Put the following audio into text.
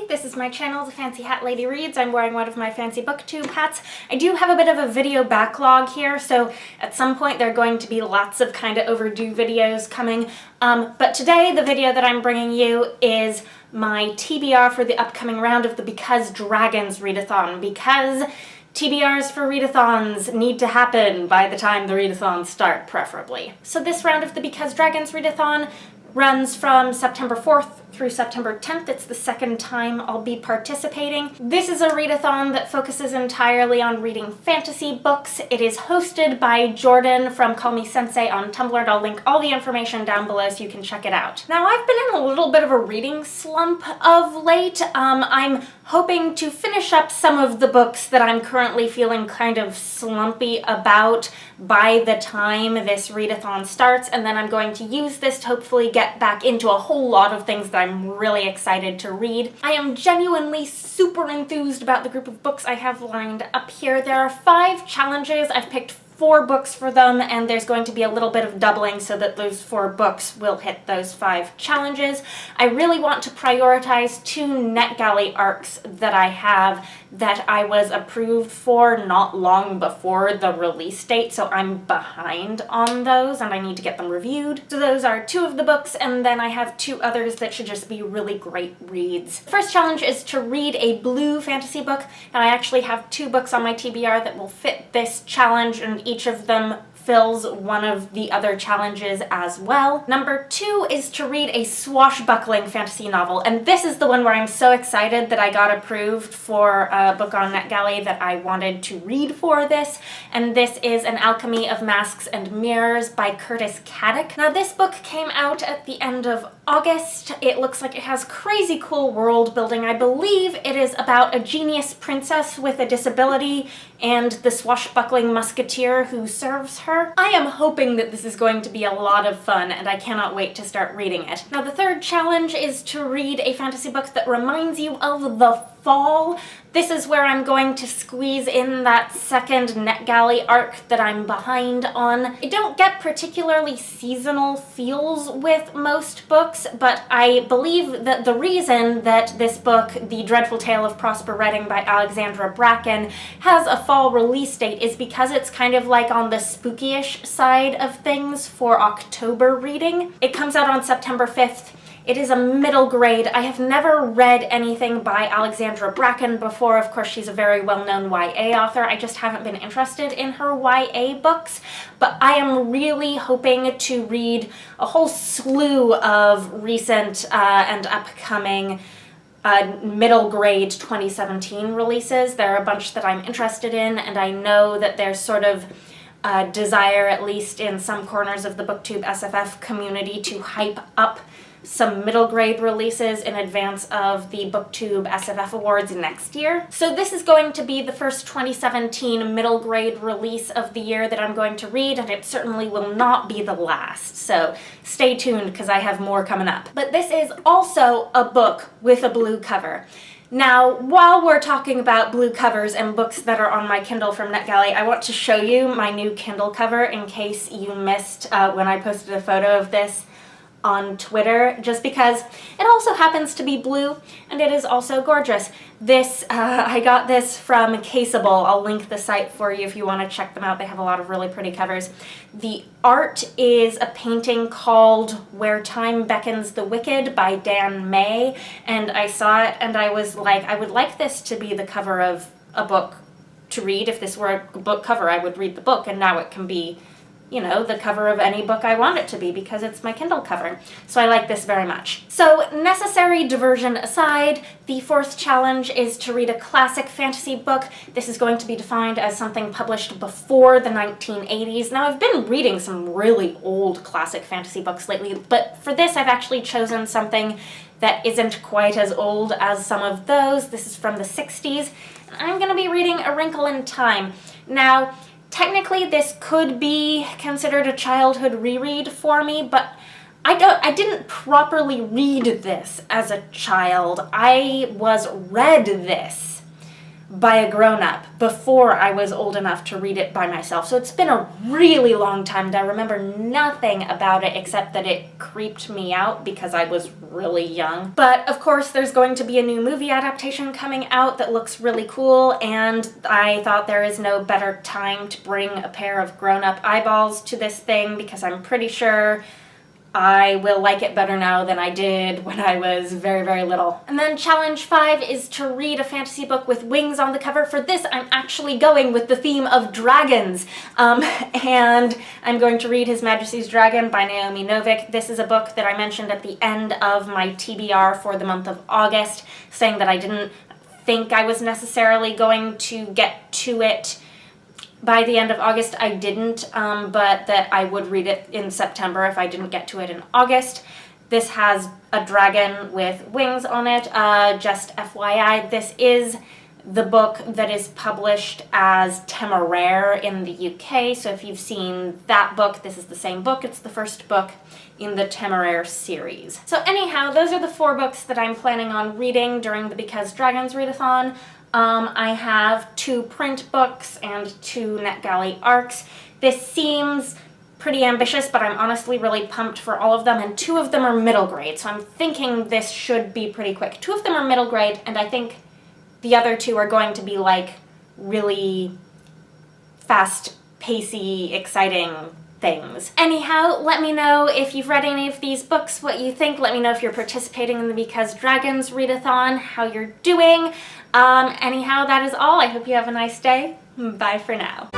Majesty. This is my channel, The Fancy Hat Lady Reads. I'm wearing one of my fancy booktube hats. I do have a bit of a video backlog here, so at some point there are going to be lots of kind of overdue videos coming. But today the video that I'm bringing you is my TBR for the upcoming round of the Because Dragons readathon, because TBRs for readathons need to happen by the time the readathons start, preferably. So this round of the Because Dragons readathon runs from September 4th through September 10th. It's the second time I'll be participating. This is a readathon that focuses entirely on reading fantasy books. It is hosted by Jordan from Call Me Sensei on Tumblr, and I'll link all the information down below so you can check it out. Now, I've been in a little bit of a reading slump of late. I'm hoping to finish up some of the books that I'm currently feeling kind of slumpy about by the time this readathon starts, and then I'm going to use this to hopefully get back into a whole lot of things that I'm really excited to read. I am genuinely super enthused about the group of books I have lined up here. There are 5 challenges. I've picked 4 books for them, and there's going to be a little bit of doubling so that those 4 books will hit those 5 challenges. I really want to prioritize 2 NetGalley arcs that I have that I was approved for not long before the release date, so I'm behind on those and I need to get them reviewed. So those are 2 of the books, and then I have 2 others that should just be really great reads. The first challenge is to read a blue fantasy book, and I actually have 2 books on my TBR that will fit this challenge, and each of them fills one of the other challenges as well. Number 2 is to read a swashbuckling fantasy novel, and this is the one where I'm so excited that I got approved for a book on NetGalley that I wanted to read for this, and this is An Alchemy of Masques and Mirrors by Craddock. Now, this book came out at the end of August. It looks like it has crazy cool world building. I believe it is about a genius princess with a disability and the swashbuckling musketeer who serves her. I am hoping that this is going to be a lot of fun, and I cannot wait to start reading it. Now, the third challenge is to read a fantasy book that reminds you of the fall. This is where I'm going to squeeze in that second NetGalley arc that I'm behind on. I don't get particularly seasonal feels with most books, but I believe that the reason that this book, The Dreadful Tale of Prosper Redding by Alexandra Bracken, has a fall release date is because it's kind of like on the spooky-ish side of things for October reading. It comes out on September 5th. It is a middle grade. I have never read anything by Alexandra Bracken before. Of course, she's a very well-known YA author. I just haven't been interested in her YA books, but I am really hoping to read a whole slew of recent and upcoming middle grade 2017 releases. There are a bunch that I'm interested in, and I know that there's sort of desire, at least in some corners of the BookTube SFF community, to hype up some middle grade releases in advance of the BookTube SFF Awards next year. So this is going to be the first 2017 middle grade release of the year that I'm going to read, and it certainly will not be the last. So stay tuned, because I have more coming up. But this is also a book with a blue cover. Now, while we're talking about blue covers and books that are on my Kindle from NetGalley, I want to show you my new Kindle cover in case you missed when I posted a photo of this on Twitter, just because it also happens to be blue and it is also gorgeous. This, I got this from Caseable. I'll link the site for you if you want to check them out. They have a lot of really pretty covers. The art is a painting called Where Time Beckons the Wicked by Dan May, and I saw it and I was like, I would like this to be the cover of a book to read. If this were a book cover, I would read the book, and now it can be, you know, the cover of any book I want it to be because it's my Kindle cover. So I like this very much. So, necessary diversion aside, the 4th challenge is to read a classic fantasy book. This is going to be defined as something published before the 1980s. Now, I've been reading some really old classic fantasy books lately, but for this I've actually chosen something that isn't quite as old as some of those. This is from the 60s, and I'm going to be reading A Wrinkle in Time. Now, technically, this could be considered a childhood reread for me, but I didn't properly read this as a child. I was read this by a grown-up before I was old enough to read it by myself. So it's been a really long time, and I remember nothing about it except that it creeped me out because I was really young. But of course there's going to be a new movie adaptation coming out that looks really cool, and I thought there is no better time to bring a pair of grown-up eyeballs to this thing, because I'm pretty sure I will like it better now than I did when I was very, very little. And then challenge 5 is to read a fantasy book with wings on the cover. For this, I'm actually going with the theme of dragons. And I'm going to read His Majesty's Dragon by Naomi Novik. This is a book that I mentioned at the end of my TBR for the month of August, saying that I didn't think I was necessarily going to get to it by the end of August. I didn't, but that I would read it in September if I didn't get to it in August. This has a dragon with wings on it. Just FYI, this is the book that is published as Temeraire in the UK. So if you've seen that book, this is the same book. It's the first book in the Temeraire series. So anyhow, those are the 4 books that I'm planning on reading during the Because Dragons readathon. I have 2 print books and 2 NetGalley arcs. This seems pretty ambitious, but I'm honestly really pumped for all of them, and 2 of them are middle grade, so I'm thinking this should be pretty quick. 2 of them are middle grade, and I think the other 2 are going to be like really fast, pacey, exciting things. Anyhow, let me know if you've read any of these books, what you think. Let me know if you're participating in the Because Dragons readathon, how you're doing. Anyhow, that is all. I hope you have a nice day. Bye for now.